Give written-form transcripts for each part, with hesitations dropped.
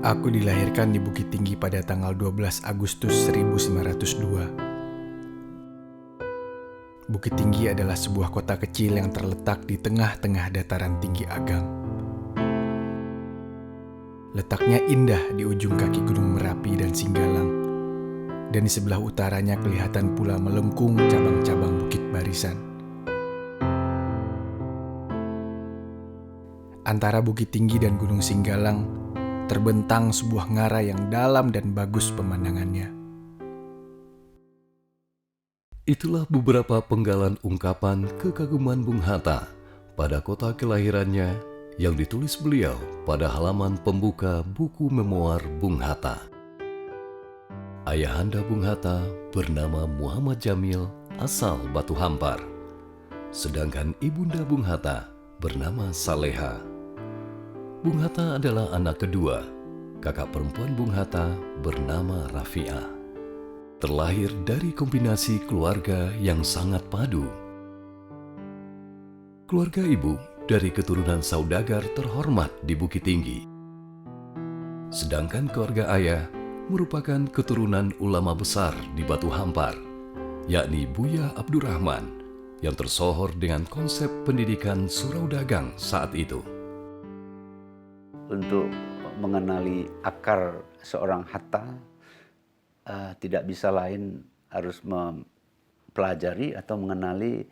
Aku dilahirkan di Bukit Tinggi pada tanggal 12 Agustus 1902. Bukit Tinggi adalah sebuah kota kecil yang terletak di tengah-tengah dataran tinggi Agam. Letaknya indah di ujung kaki Gunung Merapi dan Singgalang, dan di sebelah utaranya kelihatan pula melengkung cabang-cabang bukit barisan. Antara Bukit Tinggi dan Gunung Singgalang terbentang sebuah ngarai yang dalam dan bagus pemandangannya. Itulah beberapa penggalan ungkapan kekaguman Bung Hatta pada kota kelahirannya yang ditulis beliau pada halaman pembuka buku memoir Bung Hatta. Ayahanda Bung Hatta bernama Muhammad Jamil asal Batu Hampar, sedangkan ibunda Bung Hatta bernama Saleha. Bung Hatta adalah anak kedua. Kakak perempuan Bung Hatta bernama Rafi'ah. Terlahir dari kombinasi keluarga yang sangat padu. Keluarga ibu dari keturunan saudagar terhormat di Bukit Tinggi. Sedangkan keluarga ayah merupakan keturunan ulama besar di Batu Hampar, yakni Buya Abdurrahman, yang tersohor dengan konsep pendidikan surau dagang saat itu. Untuk mengenali akar seorang Hatta, tidak bisa lain harus mempelajari atau mengenali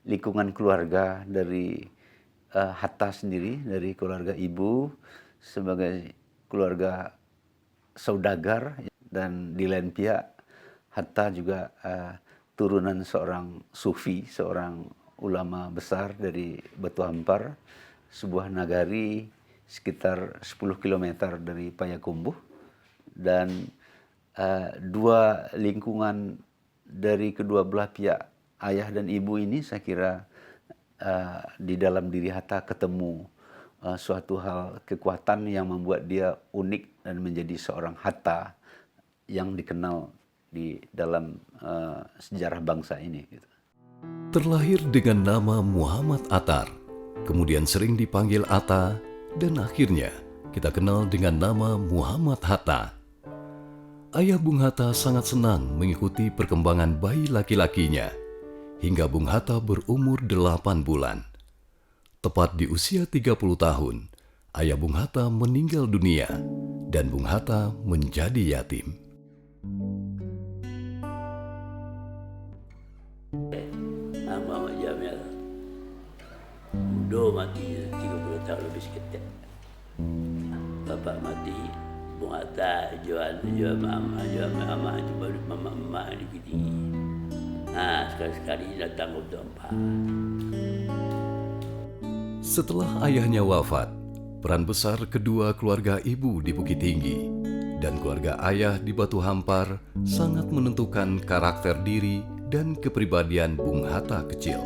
lingkungan keluarga dari Hatta sendiri, dari keluarga ibu sebagai keluarga saudagar, dan di lain pihak Hatta juga turunan seorang sufi, seorang ulama besar dari Batu Hampar, sebuah nagari sekitar 10 km dari Payakumbuh, dan dua lingkungan dari kedua belah pihak ayah dan ibu ini saya kira di dalam diri Hatta ketemu suatu hal kekuatan yang membuat dia unik dan menjadi seorang Hatta yang dikenal di dalam sejarah bangsa ini. Terlahir dengan nama Muhammad Attar, kemudian sering dipanggil Atta, dan akhirnya kita kenal dengan nama Muhammad Hatta. Ayah Bung Hatta sangat senang mengikuti perkembangan bayi laki-lakinya hingga Bung Hatta berumur 8 bulan. Tepat di usia 30 tahun, ayah Bung Hatta meninggal dunia dan Bung Hatta menjadi yatim. Muhammad Jamil muda mati 30 tahun lebih sekitar. Bapak mati, Bung Hatta jual mama di Bukit Tinggi. Sekali-sekali datang ke Batu Hampar. Setelah ayahnya wafat, peran besar kedua keluarga ibu di Bukit Tinggi dan keluarga ayah di Batu Hampar sangat menentukan karakter diri dan kepribadian Bung Hatta kecil.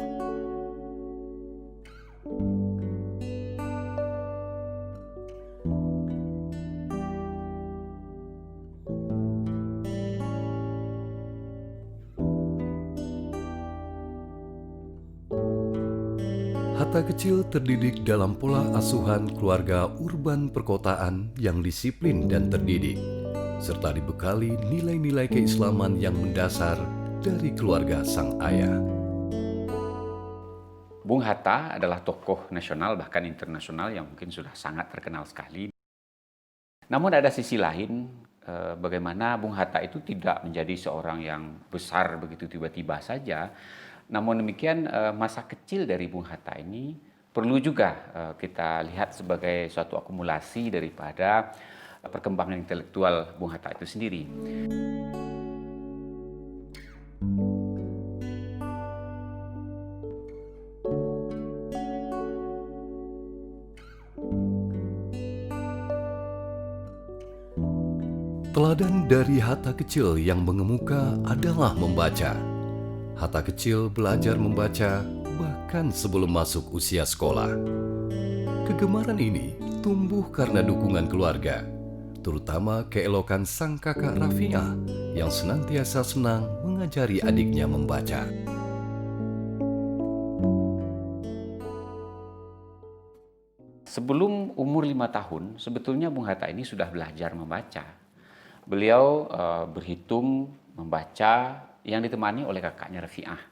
Hatta kecil terdidik dalam pola asuhan keluarga urban perkotaan yang disiplin dan terdidik, serta dibekali nilai-nilai keislaman yang mendasar dari keluarga sang ayah. Bung Hatta adalah tokoh nasional bahkan internasional yang mungkin sudah sangat terkenal sekali. Namun ada sisi lain, bagaimana Bung Hatta itu tidak menjadi seorang yang besar begitu tiba-tiba saja. Namun demikian masa kecil dari Bung Hatta ini perlu juga kita lihat sebagai suatu akumulasi daripada perkembangan intelektual Bung Hatta itu sendiri. Teladan dari Hatta kecil yang mengemuka adalah membaca. Hatta kecil belajar membaca bahkan sebelum masuk usia sekolah. Kegemaran ini tumbuh karena dukungan keluarga, terutama keelokan sang kakak Rafi'ah yang senantiasa senang mengajari adiknya membaca. sebelum umur 5 tahun, sebetulnya Bung Hatta ini sudah belajar membaca. Beliau berhitung, membaca, yang ditemani oleh kakaknya Rafi'ah.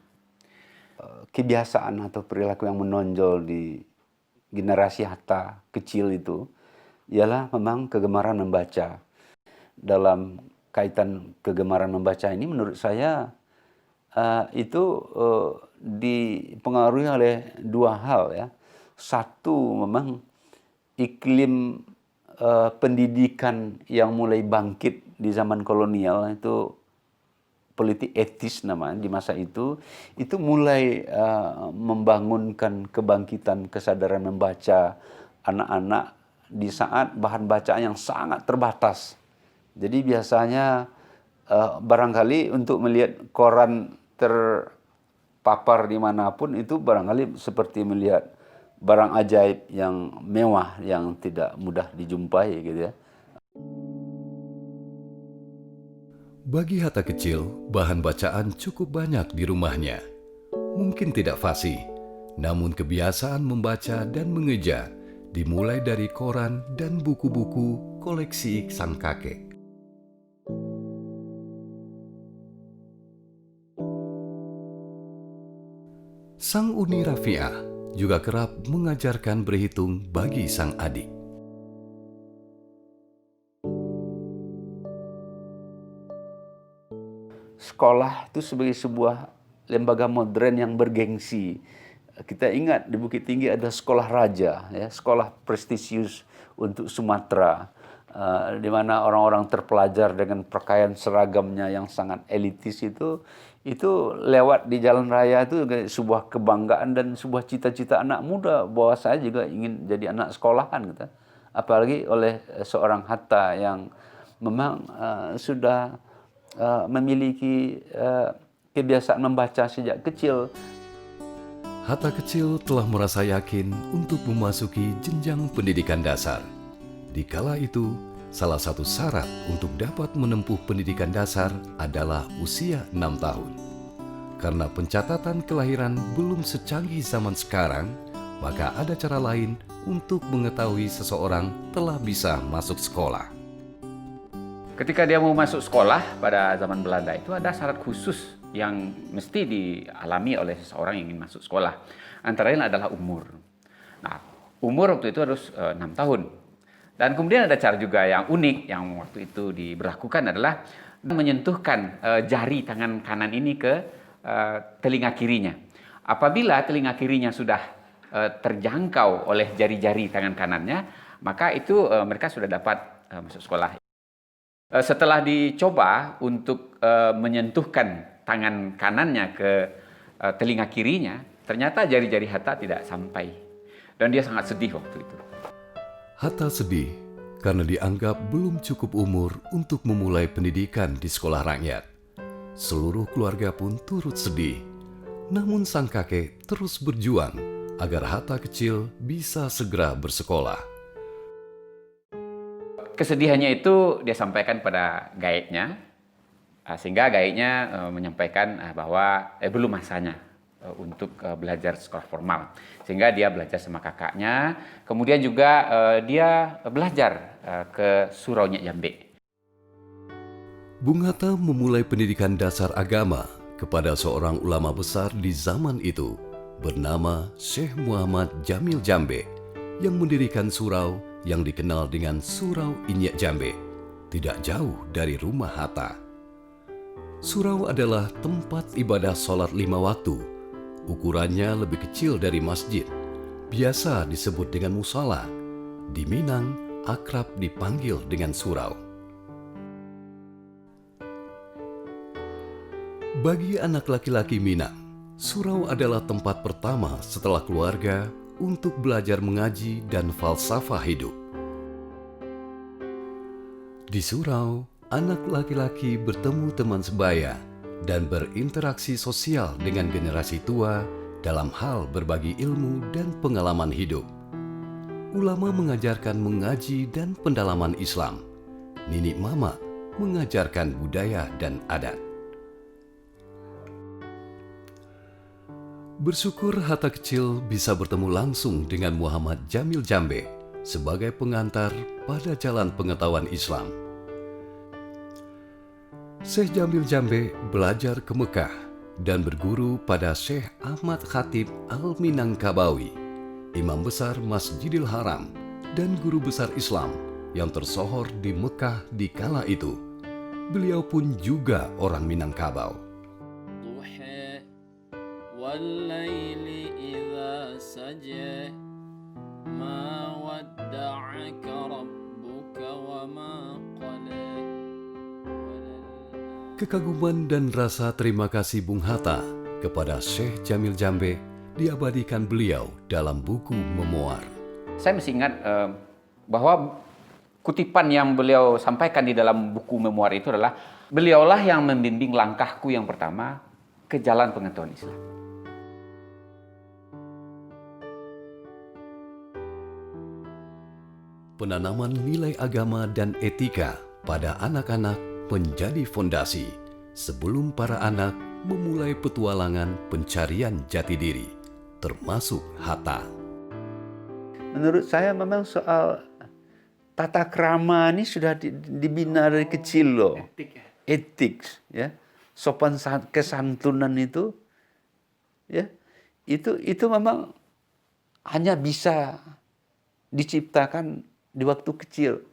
Kebiasaan atau perilaku yang menonjol di generasi Hatta kecil itu ialah memang kegemaran membaca. Dalam kaitan kegemaran membaca ini menurut saya itu dipengaruhi oleh dua hal ya. Satu, memang iklim pendidikan yang mulai bangkit di zaman kolonial, itu politik etis namanya di masa itu mulai membangunkan kebangkitan kesadaran membaca anak-anak di saat bahan bacaan yang sangat terbatas. Jadi biasanya barangkali untuk melihat koran terpapar dimanapun itu barangkali seperti melihat barang ajaib yang mewah yang tidak mudah dijumpai gitu ya. Bagi Hatta kecil, bahan bacaan cukup banyak di rumahnya. Mungkin tidak fasih, namun kebiasaan membaca dan mengeja dimulai dari koran dan buku-buku koleksi sang kakek. Sang Uni Rafi'ah juga kerap mengajarkan berhitung bagi sang adik. Sekolah itu sebagai sebuah lembaga modern yang bergengsi. Kita ingat di Bukit Tinggi ada sekolah raja, ya, sekolah prestisius untuk Sumatera, di mana orang-orang terpelajar dengan pakaian seragamnya yang sangat elitis itu lewat di jalan raya itu sebuah kebanggaan dan sebuah cita-cita anak muda bahwa saya juga ingin jadi anak sekolahan gitu. Apalagi oleh seorang Hatta yang memang sudah memiliki kebiasaan membaca sejak kecil. Hatta kecil telah merasa yakin untuk memasuki jenjang pendidikan dasar. Di kala itu, salah satu syarat untuk dapat menempuh pendidikan dasar adalah usia 6 tahun. Karena pencatatan kelahiran belum secanggih zaman sekarang, maka ada cara lain untuk mengetahui seseorang telah bisa masuk sekolah. Ketika dia mau masuk sekolah pada zaman Belanda itu ada syarat khusus yang mesti dialami oleh seseorang yang ingin masuk sekolah. Antara lain adalah umur. Nah, umur waktu itu harus 6 tahun. Dan kemudian ada cara juga yang unik yang waktu itu diberlakukan adalah menyentuhkan jari tangan kanan ini ke telinga kirinya. Apabila telinga kirinya sudah terjangkau oleh jari-jari tangan kanannya, maka itu mereka sudah dapat masuk sekolah. Setelah dicoba untuk menyentuhkan tangan kanannya ke telinga kirinya, ternyata jari-jari Hatta tidak sampai. Dan dia sangat sedih waktu itu. Hatta sedih karena dianggap belum cukup umur untuk memulai pendidikan di sekolah rakyat. Seluruh keluarga pun turut sedih. Namun sang kakek terus berjuang agar Hatta kecil bisa segera bersekolah. Kesedihannya itu dia sampaikan pada gaibnya, sehingga gaibnya menyampaikan bahwa belum masanya untuk belajar sekolah formal. Sehingga dia belajar sama kakaknya, kemudian juga dia belajar ke Surau Nyak Jambe. Bung Hatta memulai pendidikan dasar agama kepada seorang ulama besar di zaman itu bernama Syekh Muhammad Jamil Jambe yang mendirikan surau yang dikenal dengan Surau Nyak Jambe, tidak jauh dari rumah Hatta. Surau adalah tempat ibadah sholat 5 waktu. Ukurannya lebih kecil dari masjid, biasa disebut dengan musala. Di Minang, akrab dipanggil dengan surau. Bagi anak laki-laki Minang, surau adalah tempat pertama setelah keluarga untuk belajar mengaji dan falsafah hidup. Di surau, anak laki-laki bertemu teman sebaya dan berinteraksi sosial dengan generasi tua dalam hal berbagi ilmu dan pengalaman hidup. Ulama mengajarkan mengaji dan pendalaman Islam. Nini Mama mengajarkan budaya dan adat. Bersyukur Hatta kecil bisa bertemu langsung dengan Muhammad Jamil Jambe sebagai pengantar pada jalan pengetahuan Islam. Syekh Jamil Jambe belajar ke Mekah dan berguru pada Syekh Ahmad Khatib Al-Minangkabawi, Imam Besar Masjidil Haram dan guru besar Islam yang tersohor di Mekah di kala itu. Beliau pun juga orang Minangkabau. والليل إذا سجى ما ودعك ربك وما قلى. Kekaguman dan rasa terima kasih Bung Hatta kepada Syekh Jamil Jambe diabadikan beliau dalam buku memoar. Saya masih ingat bahwa kutipan yang beliau sampaikan di dalam buku memoar itu adalah, beliaulah yang membimbing langkahku yang pertama ke jalan pengetahuan Islam. Penanaman nilai agama dan etika pada anak-anak menjadi fondasi sebelum para anak memulai petualangan pencarian jati diri, termasuk Hatta. Menurut saya memang soal tata krama ini sudah dibina dari kecil loh. Etik ya. Sopan kesantunan itu ya. Itu memang hanya bisa diciptakan di waktu kecil.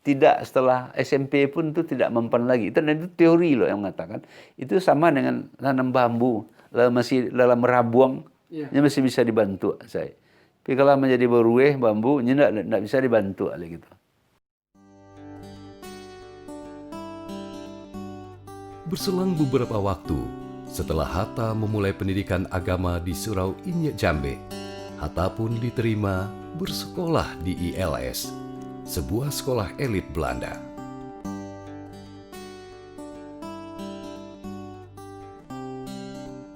Tidak setelah SMP pun itu tidak mempan lagi. Itu teori loh yang mengatakan. Itu sama dengan tanam bambu. Masih dalam merabuang, masih bisa dibantu saya. Tapi kalau menjadi berueh bambu, tidak bisa dibantu gitu. Berselang beberapa waktu, setelah Hatta memulai pendidikan agama di Surau Inyek Jambe, Hatta pun diterima bersekolah di ILS, sebuah sekolah elit Belanda.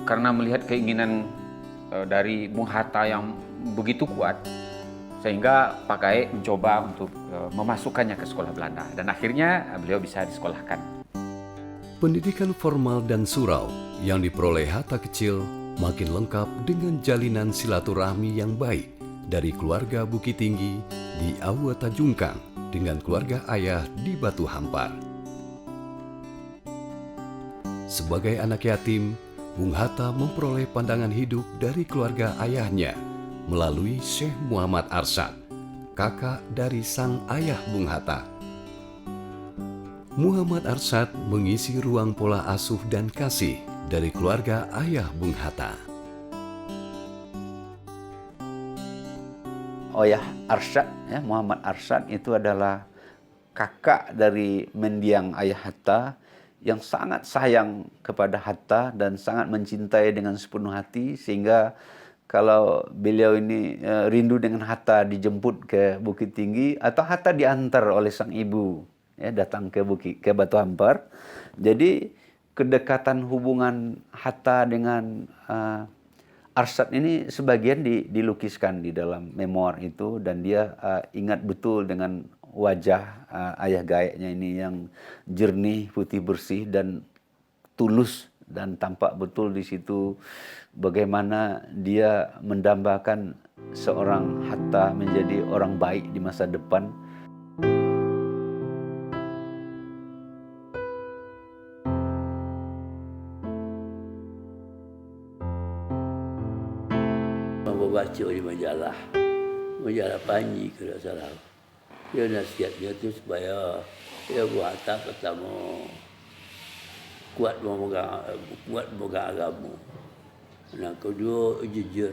Karena melihat keinginan dari Bung Hatta yang begitu kuat, sehingga Pak Gaek mencoba untuk memasukkannya ke sekolah Belanda. Dan akhirnya beliau bisa disekolahkan. Pendidikan formal dan surau yang diperoleh Hatta kecil makin lengkap dengan jalinan silaturahmi yang baik dari keluarga Bukit Tinggi di Aua Tajungkang dengan keluarga ayah di Batu Hampar. Sebagai anak yatim, Bung Hatta memperoleh pandangan hidup dari keluarga ayahnya melalui Syekh Muhammad Arsyad, kakak dari sang ayah Bung Hatta. Muhammad Arsyad mengisi ruang pola asuh dan kasih dari keluarga ayah Bung Hatta. Oyah Arsyad, ya, Muhammad Arsyad itu adalah kakak dari mendiang ayah Hatta yang sangat sayang kepada Hatta dan sangat mencintai dengan sepenuh hati, sehingga kalau beliau ini rindu dengan Hatta dijemput ke Bukit Tinggi atau Hatta diantar oleh sang ibu, ya, datang ke Batu Hampar. Jadi kedekatan hubungan Hatta dengan Arsyad ini sebagian dilukiskan di dalam memoir itu, dan dia ingat betul dengan wajah ayah Gaeknya ini yang jernih, putih bersih dan tulus, dan tampak betul di situ bagaimana dia mendambakan seorang Hatta menjadi orang baik di masa depan. Baca di majalah Panji kalau salah. Dia nasihat dia tu supaya dia buat Hatta pertama kuat memegang agama. Yang kedua jujur.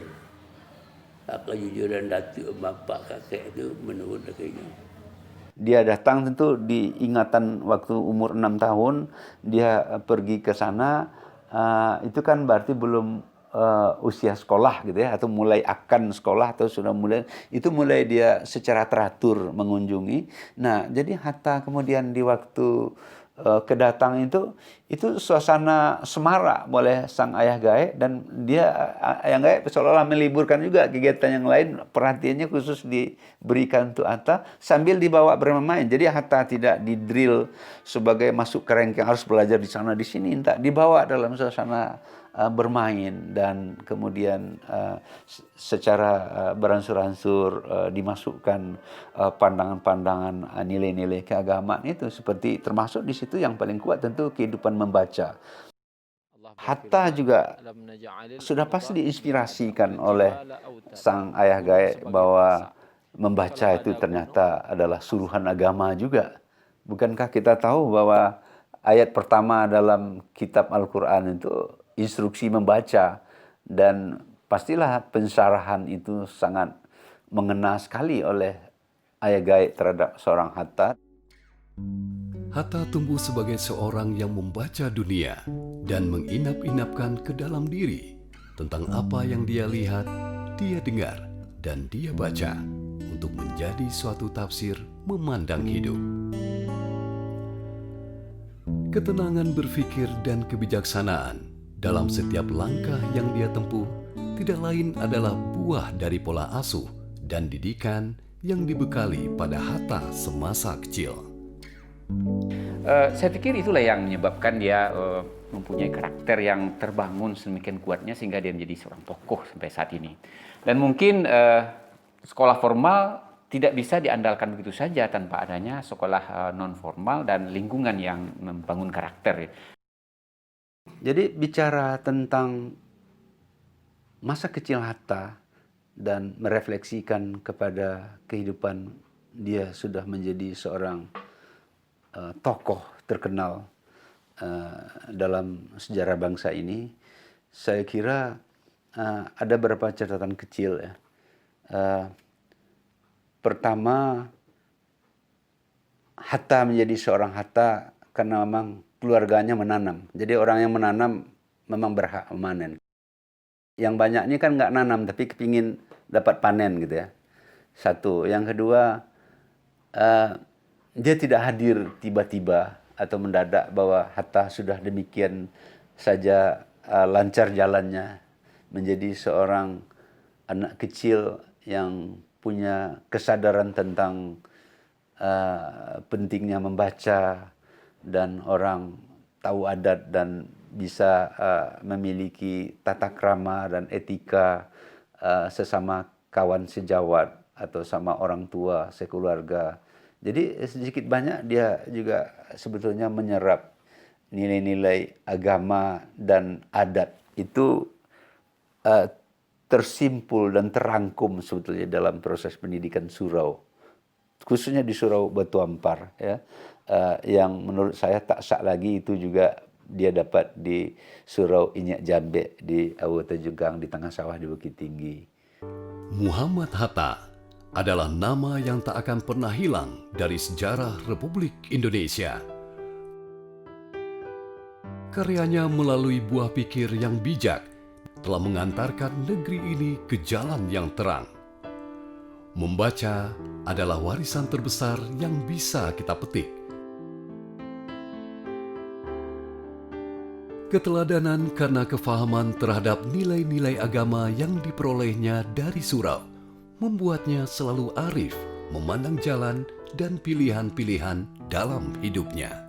Kejujuran datuk bapa kakek tu menurun akhirnya. Dia datang tentu di ingatan waktu umur 6 tahun dia pergi ke sana, itu kan berarti belum usia sekolah gitu ya, atau mulai akan sekolah atau sudah mulai, itu mulai dia secara teratur mengunjungi. Nah, jadi Hatta kemudian di waktu kedatangan itu itu suasana semarak oleh sang ayah gaib, dan dia ayah gaib seolah-olah meliburkan juga kegiatan yang lain, perhatiannya khusus diberikan untuk Hatta sambil dibawa bermain. Jadi Hatta tidak didrill sebagai masuk kerangkeng harus belajar di sana di sini, tak dibawa dalam suasana bermain, dan kemudian secara beransur-ansur dimasukkan pandangan-pandangan nilai-nilai keagamaan itu, seperti termasuk di situ yang paling kuat tentu kehidupan membaca. Hatta juga sudah pasti diinspirasikan oleh sang ayah gaib bahwa membaca itu ternyata adalah suruhan agama juga. Bukankah kita tahu bahwa ayat pertama dalam kitab Al-Quran itu instruksi membaca, dan pastilah pensyarahan itu sangat mengena sekali oleh ayah gaib terhadap seorang Hatta. Hatta tumbuh sebagai seorang yang membaca dunia dan menginap-inapkan ke dalam diri tentang apa yang dia lihat, dia dengar, dan dia baca untuk menjadi suatu tafsir memandang hidup. Ketenangan berpikir dan kebijaksanaan dalam setiap langkah yang dia tempuh tidak lain adalah buah dari pola asuh dan didikan yang dibekali pada Hatta semasa kecil. Saya pikir itulah yang menyebabkan dia mempunyai karakter yang terbangun sedemikian kuatnya sehingga dia menjadi seorang tokoh sampai saat ini. Dan mungkin sekolah formal tidak bisa diandalkan begitu saja tanpa adanya sekolah non formal dan lingkungan yang membangun karakter. Jadi bicara tentang masa kecil Hatta dan merefleksikan kepada kehidupan dia sudah menjadi seorang tokoh terkenal dalam sejarah bangsa ini, saya kira ada beberapa catatan kecil ya. Pertama, Hatta menjadi seorang Hatta karena memang keluarganya menanam. Jadi orang yang menanam memang berhak memanen. Yang banyak ini kan nggak nanam, tapi kepingin dapat panen gitu ya. Satu. Yang kedua, dia tidak hadir tiba-tiba atau mendadak bahwa Hatta sudah demikian saja lancar jalannya menjadi seorang anak kecil yang punya kesadaran tentang pentingnya membaca, dan orang tahu adat dan bisa memiliki tata krama dan etika sesama kawan sejawat atau sama orang tua sekeluarga. Jadi sedikit banyak dia juga sebetulnya menyerap nilai-nilai agama dan adat itu tersimpul dan terangkum sebetulnya dalam proses pendidikan surau, khususnya di Surau Batu Ampar ya. Yang menurut saya tak sak lagi itu juga dia dapat di Surau Inyak Jambe di Awu Tanjung di tengah sawah di Bukit Tinggi. Muhammad Hatta adalah nama yang tak akan pernah hilang dari sejarah Republik Indonesia. Karyanya melalui buah pikir yang bijak telah mengantarkan negeri ini ke jalan yang terang. Membaca adalah warisan terbesar yang bisa kita petik. Keteladanan karena kefahaman terhadap nilai-nilai agama yang diperolehnya dari surau membuatnya selalu arif memandang jalan dan pilihan-pilihan dalam hidupnya.